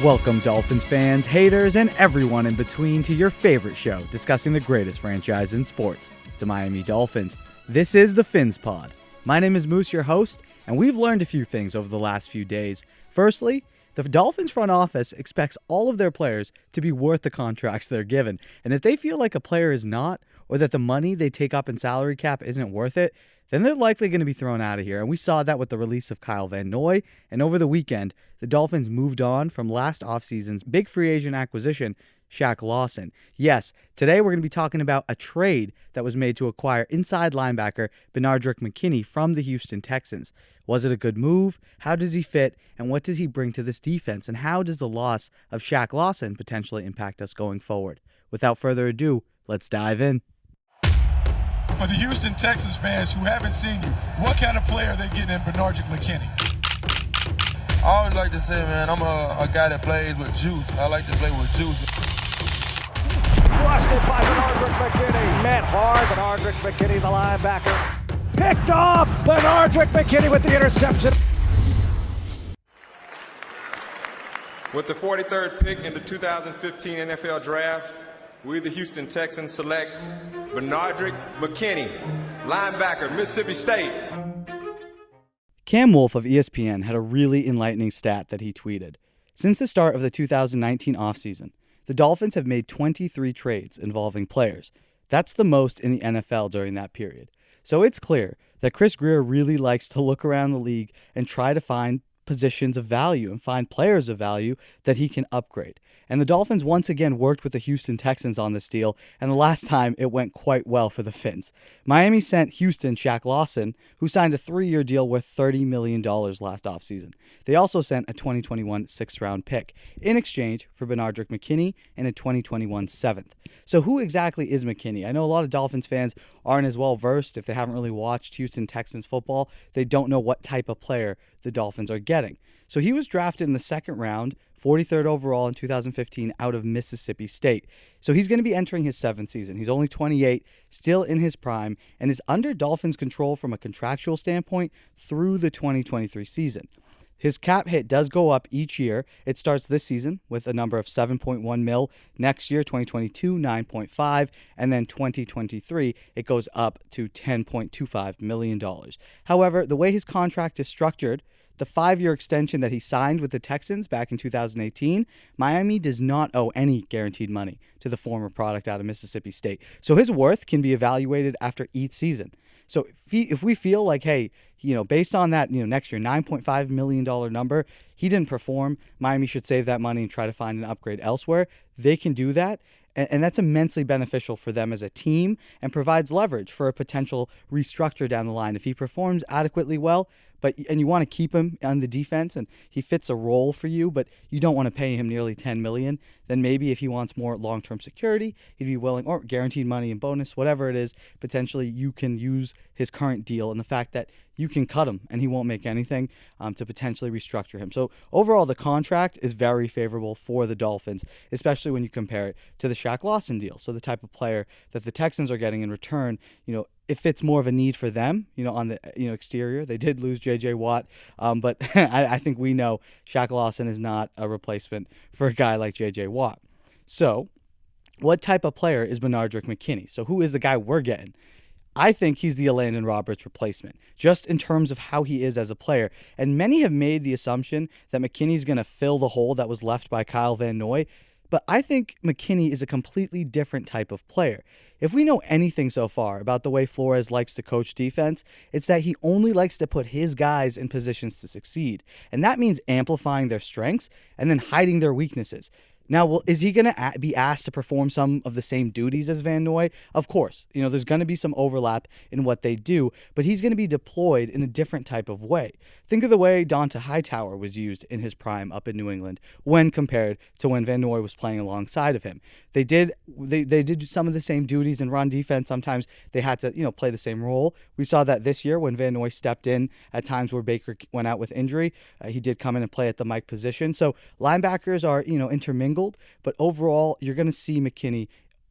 Welcome, Dolphins fans, haters, and everyone in between to your favorite show discussing the greatest franchise in sports, the Miami Dolphins. This is the PhinsPod. My name is Moose, your host, and we've learned a few things over the last few days. Firstly, the Dolphins front office expects all of their players to be worth the contracts they're given, and if they feel like a player is not, or that the money they take up in salary cap isn't worth it, then they're likely going to be thrown out of here. And we saw that with the release of Kyle Van Noy. And over the weekend, the Dolphins moved on from last offseason's big free agent acquisition, Shaq Lawson. Yes, today we're going to be talking about a trade that was made to acquire inside linebacker Benardrick McKinney from the Houston Texans. Was it a good move? How does he fit? And what does he bring to this defense? And how does the loss of Shaq Lawson potentially impact us going forward? Without further ado, let's dive in. For the Houston Texans fans who haven't seen you, what kind of player are they getting in Benardrick McKinney? I always like to say, man, I'm a guy that plays with juice. I like to play with juice. Busted by Benardrick McKinney. Met hard. Benardrick McKinney, the linebacker. Picked off. Benardrick McKinney with the interception. With the 43rd pick in the 2015 NFL Draft, we, the Houston Texans, select Benardrick McKinney, linebacker, Mississippi State. Cam Wolfe of ESPN had a really enlightening stat that he tweeted. Since the start of the 2019 offseason, the Dolphins have made 23 trades involving players. That's the most in the NFL during that period. So it's clear that Chris Grier really likes to look around the league and try to find positions of value and find players of value that he can upgrade. And the Dolphins once again worked with the Houston Texans on this deal, and the last time it went quite well for the Phins. Miami sent Houston Shaq Lawson, who signed a 3-year deal worth $30 million last offseason. They also sent a 2021 sixth-round pick in exchange for Benardrick McKinney and a 2021 seventh. So who exactly is McKinney? I know a lot of Dolphins fans aren't as well versed. If they haven't really watched Houston Texans football, they don't know what type of player the Dolphins are getting. So he was drafted in the second round, 43rd overall in 2015 out of Mississippi State. So he's going to be entering his seventh season. He's only 28, still in his prime, and is under Dolphins control from a contractual standpoint through the 2023 season. His cap hit does go up each year. It starts this season with a number of $7.1 million. Next year, 2022, $9.5, and then 2023, it goes up to $10.25 million. However, the way his contract is structured, the 5-year extension that he signed with the Texans back in 2018, Miami does not owe any guaranteed money to the former product out of Mississippi State. So his worth can be evaluated after each season. So if we feel like, hey, based on that, next year, $9.5 million number, he didn't perform, Miami should save that money and try to find an upgrade elsewhere. They can do that. And that's immensely beneficial for them as a team and provides leverage for a potential restructure down the line. If he performs adequately well, and you want to keep him on the defense and he fits a role for you, but you don't want to pay him nearly $10 million, then maybe if he wants more long-term security, he'd be willing, or guaranteed money and bonus, whatever it is, potentially you can use his current deal and the fact that you can cut him and he won't make anything to potentially restructure him. So overall, the contract is very favorable for the Dolphins, especially when you compare it to the Shaq Lawson deal. So the type of player that the Texans are getting in return, if it's more of a need for them, on the exterior. They did lose J.J. Watt, but I think we know Shaq Lawson is not a replacement for a guy like J.J. Watt. So what type of player is Benardrick McKinney? So who is the guy we're getting? I think he's the Landon Roberts replacement, just in terms of how he is as a player. And many have made the assumption that McKinney's going to fill the hole that was left by Kyle Van Noy, but I think McKinney is a completely different type of player. If we know anything so far about the way Flores likes to coach defense, it's that he only likes to put his guys in positions to succeed. And that means amplifying their strengths and then hiding their weaknesses. Now, is he going to be asked to perform some of the same duties as Van Noy? Of course. There's going to be some overlap in what they do, but he's going to be deployed in a different type of way. Think of the way Donta Hightower was used in his prime up in New England when compared to when Van Noy was playing alongside of him. They did some of the same duties in run defense. Sometimes they had to, play the same role. We saw that this year when Van Noy stepped in at times where Baker went out with injury. He did come in and play at the Mike position. So linebackers are, intermingled, but overall, you're going to see McKinney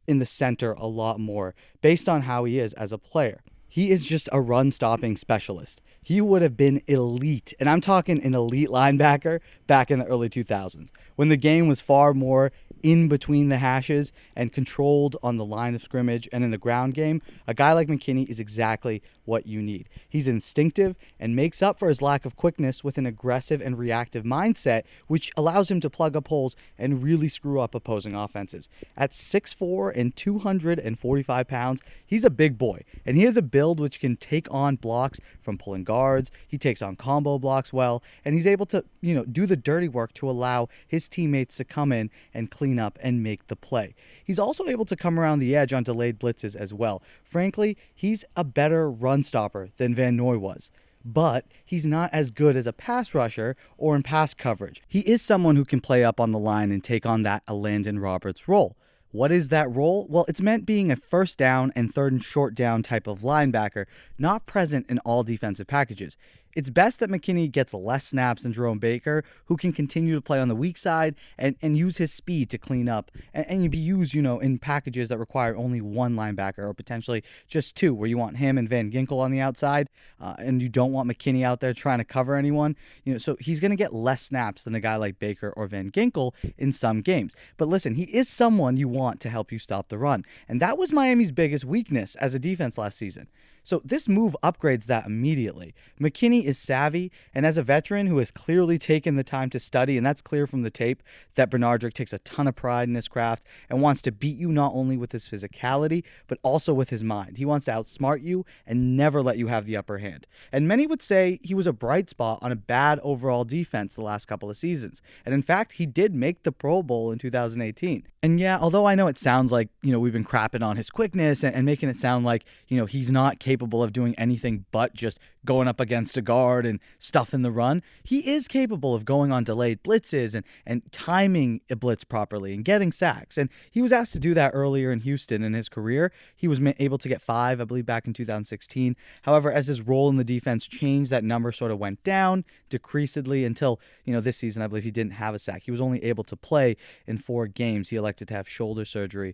in the center a lot more based on how he is as a player. He is just a run-stopping specialist. He would have been elite, and I'm talking an elite linebacker back in the early 2000s, when the game was far more in between the hashes and controlled on the line of scrimmage and in the ground game. A guy like McKinney is exactly what you need. He's instinctive and makes up for his lack of quickness with an aggressive and reactive mindset, which allows him to plug up holes and really screw up opposing offenses. At 6'4" and 245 pounds, he's a big boy, and he has a build which can take on blocks from pulling guards. He takes on combo blocks well, and he's able to, do the dirty work to allow his teammates to come in and clean up and make the play. He's also able to come around the edge on delayed blitzes as well. Frankly, he's a better run stopper than Van Noy was, but he's not as good as a pass rusher or in pass coverage. He is someone who can play up on the line and take on that Landon Roberts role. What is that role? Well, it's meant being a first down and third and short down type of linebacker, not present in all defensive packages. It's best that McKinney gets less snaps than Jerome Baker, who can continue to play on the weak side and use his speed to clean up and be used, in packages that require only one linebacker or potentially just two, where you want him and Van Ginkel on the outside and you don't want McKinney out there trying to cover anyone. So he's going to get less snaps than a guy like Baker or Van Ginkel in some games. But listen, he is someone you want to help you stop the run. And that was Miami's biggest weakness as a defense last season. So this move upgrades that immediately. McKinney is savvy, and as a veteran who has clearly taken the time to study, and that's clear from the tape, that Benardrick takes a ton of pride in his craft and wants to beat you not only with his physicality, but also with his mind. He wants to outsmart you and never let you have the upper hand. And many would say he was a bright spot on a bad overall defense the last couple of seasons. And in fact, he did make the Pro Bowl in 2018. And yeah, although I know it sounds like, we've been crapping on his quickness and making it sound like, he's not capable of doing anything but just going up against a guard and stuffing the run, he is capable of going on delayed blitzes and timing a blitz properly and getting sacks. And he was asked to do that earlier in Houston in his career. He was able to get 5, I believe, back in 2016. However, as his role in the defense changed, that number sort of went down decreasedly until, this season, I believe he didn't have a sack. He was only able to play in 4 games. He elected to have shoulder surgery,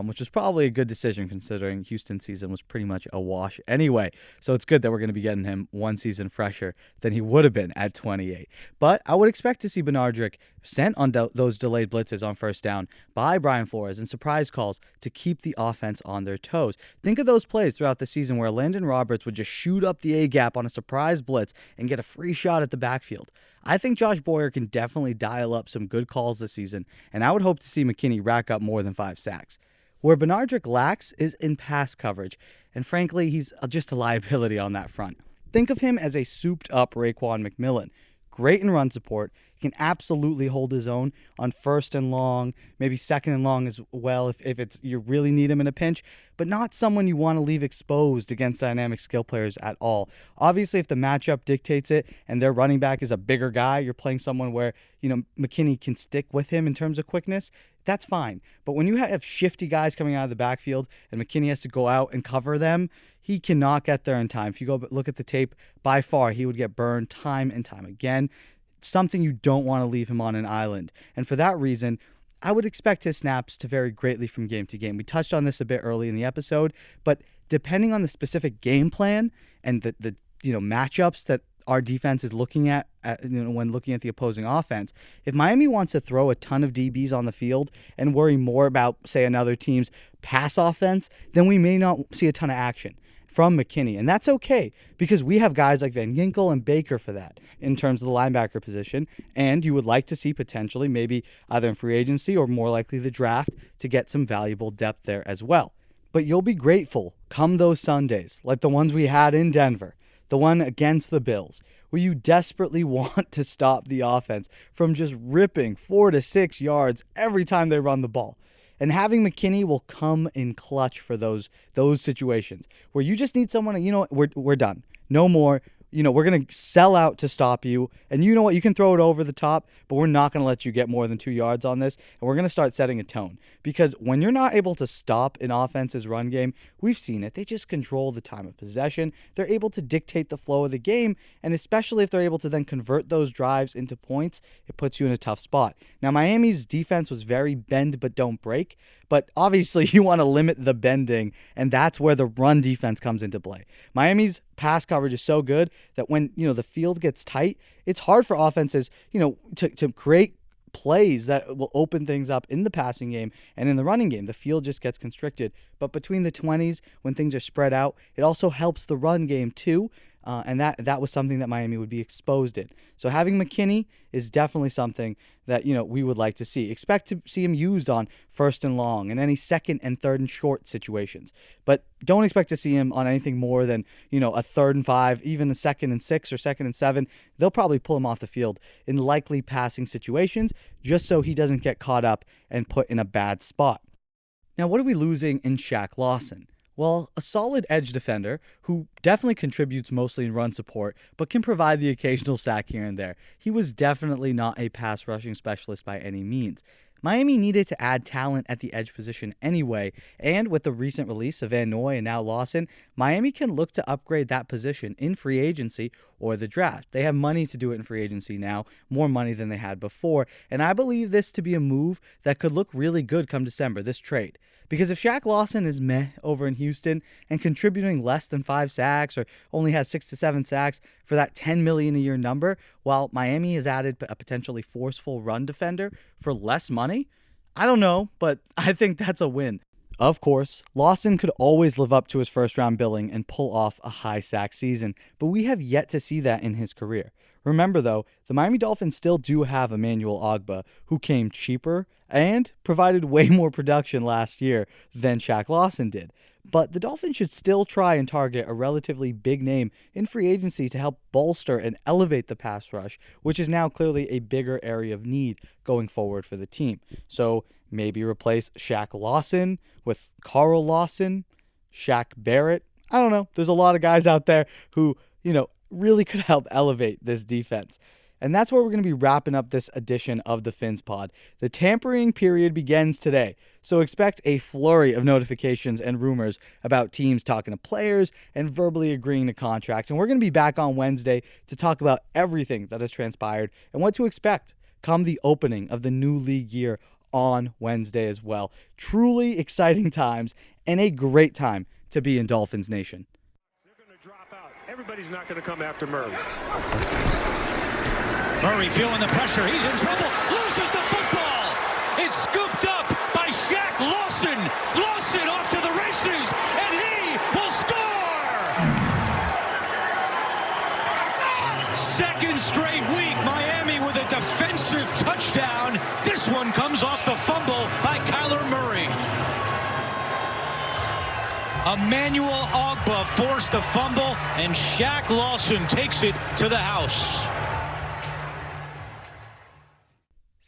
which was probably a good decision considering Houston's season was pretty much a wash anyway. So it's good that we're going to be getting him one season fresher than he would have been at 28. But I would expect to see Benardrick sent on those delayed blitzes on first down by Brian Flores and surprise calls to keep the offense on their toes. Think of those plays throughout the season where Landon Roberts would just shoot up the A-gap on a surprise blitz and get a free shot at the backfield. I think Josh Boyer can definitely dial up some good calls this season, and I would hope to see McKinney rack up more than 5 sacks. Where Benardrick lacks is in pass coverage, and frankly, he's just a liability on that front. Think of him as a souped-up Raekwon McMillan. Great in run support, can absolutely hold his own on first and long, maybe second and long as well if it's you really need him in a pinch, but not someone you want to leave exposed against dynamic skill players at all. Obviously, if the matchup dictates it and their running back is a bigger guy, you're playing someone where, McKinney can stick with him in terms of quickness, that's fine. But when you have shifty guys coming out of the backfield and McKinney has to go out and cover them, he cannot get there in time. If you go look at the tape, by far, he would get burned time and time again. Something you don't want to leave him on an island. And for that reason, I would expect his snaps to vary greatly from game to game. We touched on this a bit early in the episode, but depending on the specific game plan and the matchups that our defense is looking at when looking at the opposing offense, if Miami wants to throw a ton of DBs on the field and worry more about, say, another team's pass offense, then we may not see a ton of action from McKinney. And that's okay because we have guys like Van Ginkel and Baker for that in terms of the linebacker position. And you would like to see potentially maybe either in free agency or more likely the draft to get some valuable depth there as well. But you'll be grateful come those Sundays, like the ones we had in Denver, the one against the Bills, where you desperately want to stop the offense from just ripping 4 to 6 yards every time they run the ball. And having McKinney will come in clutch for those situations where you just need someone, we're done. No more. We're going to sell out to stop you. And you know what? You can throw it over the top, but we're not going to let you get more than 2 yards on this. And we're going to start setting a tone. Because when you're not able to stop an offense's run game, we've seen it. They just control the time of possession. They're able to dictate the flow of the game. And especially if they're able to then convert those drives into points, it puts you in a tough spot. Now, Miami's defense was very bend but don't break. But obviously you want to limit the bending, and that's where the run defense comes into play. Miami's pass coverage is so good that when, the field gets tight, it's hard for offenses, to create plays that will open things up in the passing game and in the running game. The field just gets constricted. But between the 20s, when things are spread out, it also helps the run game too. And that was something that Miami would be exposed in. So having McKinney is definitely something that, we would like to see. Expect to see him used on 1st and long and any 2nd and 3rd and short situations. But don't expect to see him on anything more than, a 3rd and 5, even a 2nd and 6 or 2nd and 7. They'll probably pull him off the field in likely passing situations just so he doesn't get caught up and put in a bad spot. Now, what are we losing in Shaq Lawson? Well, a solid edge defender who definitely contributes mostly in run support, but can provide the occasional sack here and there. He was definitely not a pass rushing specialist by any means. Miami needed to add talent at the edge position anyway, and with the recent release of Van Noy and now Lawson, Miami can look to upgrade that position in free agency or the draft. They have money to do it in free agency now, more money than they had before, and I believe this to be a move that could look really good come December, this trade. Because if Shaq Lawson is meh over in Houston and contributing less than 5 sacks or only has 6 to 7 sacks for that $10 million a year number, while Miami has added a potentially forceful run defender for less money, I don't know, but I think that's a win. Of course, Lawson could always live up to his first-round billing and pull off a high sack season, but we have yet to see that in his career. Remember, though, the Miami Dolphins still do have Emmanuel Ogbah, who came cheaper and provided way more production last year than Shaq Lawson did. But the Dolphins should still try and target a relatively big name in free agency to help bolster and elevate the pass rush, which is now clearly a bigger area of need going forward for the team. So maybe replace Shaq Lawson with Carl Lawson, Shaq Barrett. I don't know. There's a lot of guys out there who, really could help elevate this defense. And that's where we're going to be wrapping up this edition of the PhinsPod. The tampering period begins today, so expect a flurry of notifications and rumors about teams talking to players and verbally agreeing to contracts. And we're going to be back on Wednesday to talk about everything that has transpired and what to expect come the opening of the new league year on Wednesday as well. Truly exciting times and a great time to be in Dolphins Nation. Everybody's not going to come after Murray. Murray feeling the pressure. He's in trouble. Loses the football. It's scooped up by Shaq Lawson. Lawson off to the races, and he will score. Second straight week, Miami with a defensive touchdown. This one comes off the fumble by Kyler Murray. Emmanuel Ogbah forced the fumble, and Shaq Lawson takes it to the house.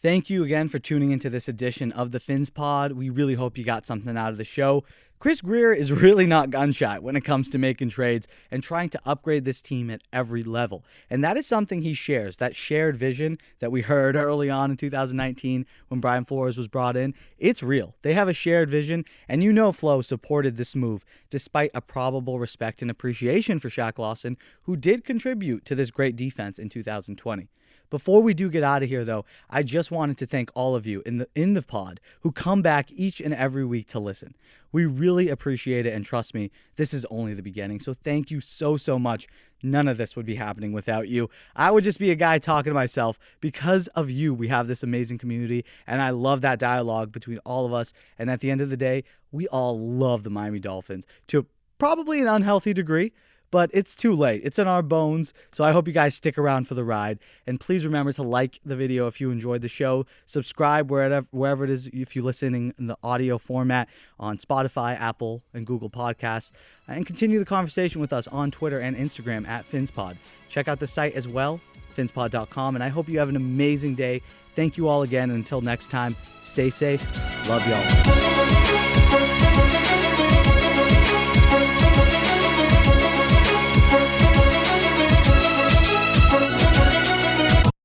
Thank you again for tuning into this edition of the PhinsPod. We really hope you got something out of the show. Chris Grier is really not gun-shy when it comes to making trades and trying to upgrade this team at every level. And that is something he shares, that shared vision that we heard early on in 2019 when Brian Flores was brought in. It's real. They have a shared vision, and Flo supported this move despite a probable respect and appreciation for Shaq Lawson, who did contribute to this great defense in 2020. Before we do get out of here, though, I just wanted to thank all of you in the pod who come back each and every week to listen. We really appreciate it, and trust me, this is only the beginning, so thank you so much. None of this would be happening without you. I would just be a guy talking to myself. Because of you, we have this amazing community, and I love that dialogue between all of us, and at the end of the day, we all love the Miami Dolphins to probably an unhealthy degree, but it's too late. It's in our bones, so I hope you guys stick around for the ride. And please remember to like the video if you enjoyed the show. Subscribe wherever it is if you're listening in the audio format on Spotify, Apple, and Google Podcasts. And continue the conversation with us on Twitter and Instagram at PhinsPod. Check out the site as well, PhinsPod.com. And I hope you have an amazing day. Thank you all again. And until next time, stay safe. Love y'all.